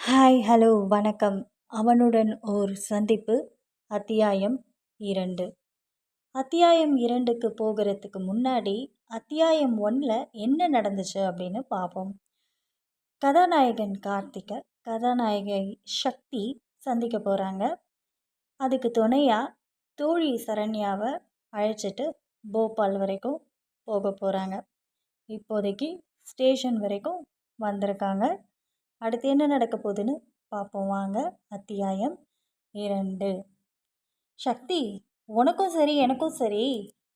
Hi hello வணக்கம். அவனுடன் ஓர் சந்திப்பு. அத்தியாயம் 2. அத்தியாயம் 2க்கு போகிறதுக்கு முன்னாடி அத்தியாயம் 1ல் என்ன நடந்துச்சு அப்படின்னு பார்ப்போம். கதாநாயகன் கார்த்திகை, கதாநாயகி சக்தி சந்திக்க போகிறாங்க. அதுக்கு துணையாக தோழி சரண்யாவை அழைச்சிட்டு போபால் வரைக்கும் போக போகிறாங்க. இப்போதைக்கு ஸ்டேஷன் வரைக்கும் வந்திருக்காங்க. அடுத்து என்ன நடக்க போகுதுன்னு பார்ப்போம் வாங்க. அத்தியாயம் 2. சக்தி, உனக்கும் சரி எனக்கும் சரி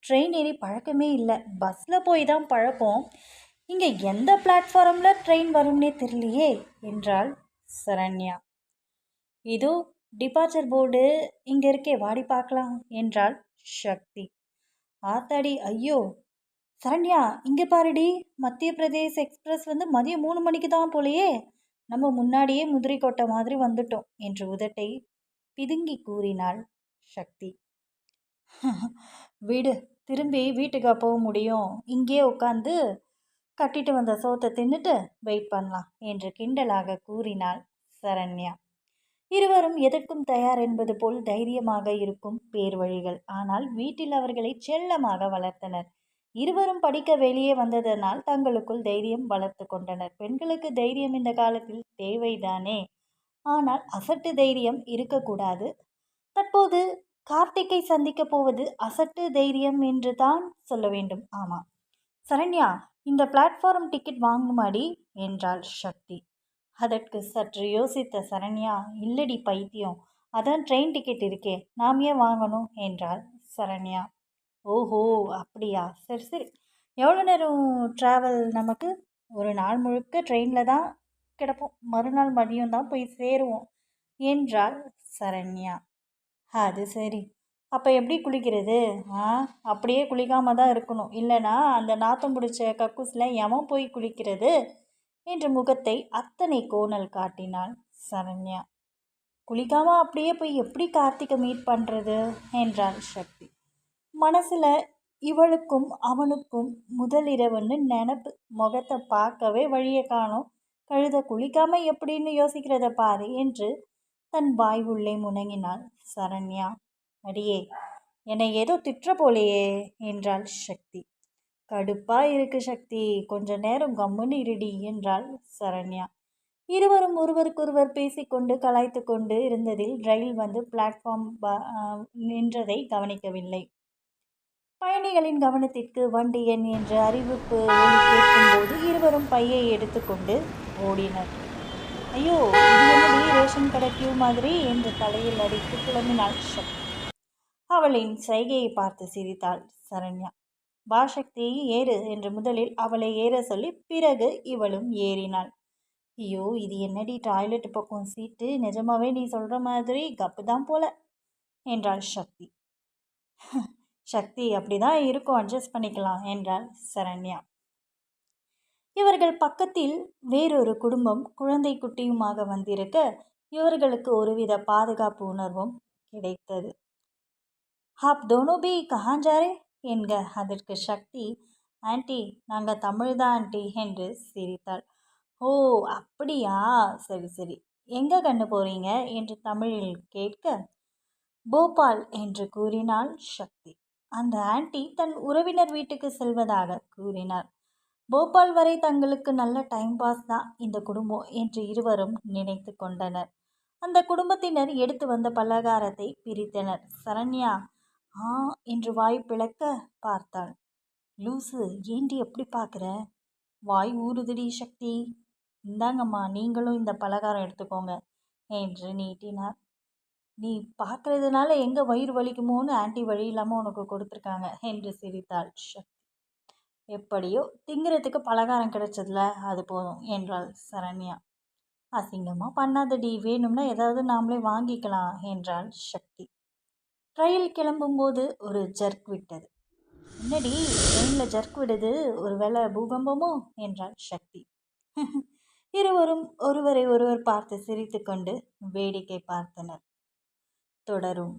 ட்ரெயின் ஏறி பழக்கமே இல்லை. பஸ்ஸில் போய் தான் பழக்கம். இங்கே எந்த பிளாட்ஃபார்மில் ட்ரெயின் வரும்னே தெரியலையே என்றாள் சரண்யா. இதோ டிபார்ச்சர் போர்டு இங்கே இருக்கே, வாடி பார்க்கலாம் என்றாள் சக்தி. ஆத்தாடி, ஐயோ சரண்யா, இங்கே பாருடி, மத்திய பிரதேஷ் எக்ஸ்பிரஸ் மதியம் 3 மணிக்கு தான் போலையே. நம்ம முன்னாடியே முதிரை கொட்டை மாதிரி வந்துட்டோம் என்று உதட்டை பிதுங்கி கூறினாள் சக்தி. வீடு திரும்பி வீட்டுக்கா போக முடியும்? இங்கே உட்காந்து கட்டிட்டு வந்த சோத்தை தின்னுட்டு வெயிட் பண்ணலாம் என்று கிண்டலாக கூறினாள் சரண்யா. இருவரும் எதற்கும் தயார் என்பது போல் தைரியமாக இருக்கும் பேர் வழிகள். ஆனால் வீட்டில் அவர்களை செல்லமாக வளர்த்தனர். இருவரும் படிக்க வெளியே வந்ததனால் தங்களுக்குள் தைரியம் வளர்த்து கொண்டனர். பெண்களுக்கு தைரியம் இந்த காலத்தில் தேவைதானே, ஆனால் அசட்டு தைரியம் இருக்கக்கூடாது. தற்போது கார்த்திகை சந்திக்க போவது அசட்டு தைரியம் என்று தான் சொல்ல வேண்டும். ஆமாம் சரண்யா, இந்த பிளாட்ஃபார்ம் டிக்கெட் வாங்குமாடி என்றாள் சக்தி. அதற்கு சற்று யோசித்த சரண்யா, இல்லடி பைத்தியம், அதான் ட்ரெயின் டிக்கெட் இருக்கே, நாம் ஏன் வாங்கணும் என்றாள் சரண்யா. ஓஹோ அப்படியா, சரி சரி. எவ்வளோ நேரம் ட்ராவல் நமக்கு? ஒரு நாள் முழுக்க ட்ரெயினில் தான் கிடப்போம், மறுநாள் மதியம் தான் போய் சேருவோம் என்றாள் சரண்யா. அது சரி, அப்போ எப்படி குளிக்கிறது? அப்படியே குளிக்காமல் தான் இருக்கணும், இல்லைனா அந்த நாத்தம் பிடிச்ச கக்கூஸில் எவன் போய் குளிக்கிறது என்று முகத்தை அத்தனை கோணல் காட்டினாள் சரண்யா. குளிக்காமல் அப்படியே போய் எப்படி கார்த்திகை மீட் பண்ணுறது என்றாள் சக்தி. மனசில் இவளுக்கும் அவனுக்கும் முதலிரவுன்னு நினப்பு. முகத்தை பார்க்கவே வழியை காணோம். கழுத குளிக்காம எப்படின்னு யோசிக்கிறத பாரு என்று தன் வாய் உள்ளே முணங்கினாள் சரண்யா. அடியே, என்னை ஏதோ திட்டுற போலையே என்றாள் சக்தி. கடுப்பா இருக்கு சக்தி, கொஞ்ச நேரம் கம்முன்னு இருடி என்றாள் சரண்யா. இருவரும் ஒருவருக்கொருவர் பேசிக்கொண்டு கலாய்த்து கொண்டு இருந்ததில் ரயில் பிளாட்ஃபார்ம் நின்றதை கவனிக்கவில்லை. பயணிகளின் கவனத்திற்கு வண்டி எண் என்ற அறிவிப்பு ஒலி கேட்கும்போது இருவரும் பையை எடுத்துக்கொண்டு ஓடினர். ஐயோ, இது என்னடி ரேஷன் கடை கியூ மாதிரி என்று தலையில் அடித்து புலம்பினாள் சக்தி. அவளின் சைகையை பார்த்து சிரித்தாள் சரண்யா. வா சக்தி, ஏறு என்று முதலில் அவளை ஏற சொல்லி பிறகு இவளும் ஏறினாள். ஐயோ, இது என்னடி டாய்லெட் பக்கம் சீட்டு, நிஜமாவே நீ சொல்கிற மாதிரி கப்பு தான் போல என்றாள் சக்தி. சக்தி, அப்படிதான் இருக்கும், அட்ஜஸ்ட் பண்ணிக்கலாம் என்றாள் சரண்யா. இவர்கள் பக்கத்தில் வேறொரு குடும்பம் குழந்தை குட்டியுமாக வந்திருக்க இவர்களுக்கு ஒருவித பாதுகாப்பு உணர்வும் கிடைத்தது. ஆப் தோனோ பி கஹான் ஜாரே என்க. அதற்கு சக்தி, ஆண்டி, நாங்கள் தமிழ் தான் ஆண்டி என்று சிரித்தாள். ஓ அப்படியா, சரி சரி, எங்கே கண்ணு போகிறீங்க என்று தமிழில் கேட்க, போபால் என்று கூறினாள் சக்தி. அந்த ஆண்டி தன் உறவினர் வீட்டுக்கு செல்வதாக கூறினார். போபால் வரை தங்களுக்கு நல்ல டைம் பாஸ் தான் இந்த குடும்பம் என்று இருவரும் நினைத்து கொண்டனர். அந்த குடும்பத்தினர் எடுத்து வந்த பலகாரத்தை பிரித்தனர். சரண்யா என்று வாய் பிளக்க பார்த்தாள். லூசு, ஏண்டி எப்படி பார்க்குற? வாய் ஊறுதுடி சக்தி. இந்தாங்கம்மா, நீங்களும் இந்த பலகாரம் எடுத்துக்கோங்க என்று நீட்டினார். நீ பார்க்கறதுனால எங்கே வயிறு வலிக்குமோன்னு ஆண்டி வழி இல்லாமல் உனக்கு கொடுத்துருக்காங்க என்று சிரித்தாள் சக்தி. எப்படியோ திங்கிறதுக்கு பலகாரம் கிடைச்சதுல அது போதும் என்றாள் சரண்யா. அசிங்கமாக பண்ணாதடி, வேணும்னா ஏதாவது நாமளே வாங்கிக்கலாம் என்றாள் சக்தி. ரயில் கிளம்பும்போது ஒரு ஜர்க் விட்டது. என்னடி ட்ரெயினில் ஜர்க் விடுது, ஒரு வேளை பூகம்பமோ என்றாள் சக்தி. இருவரும் ஒருவரை ஒருவர் பார்த்து சிரித்து கொண்டு வேடிக்கை பார்த்தனர். தொடரும்.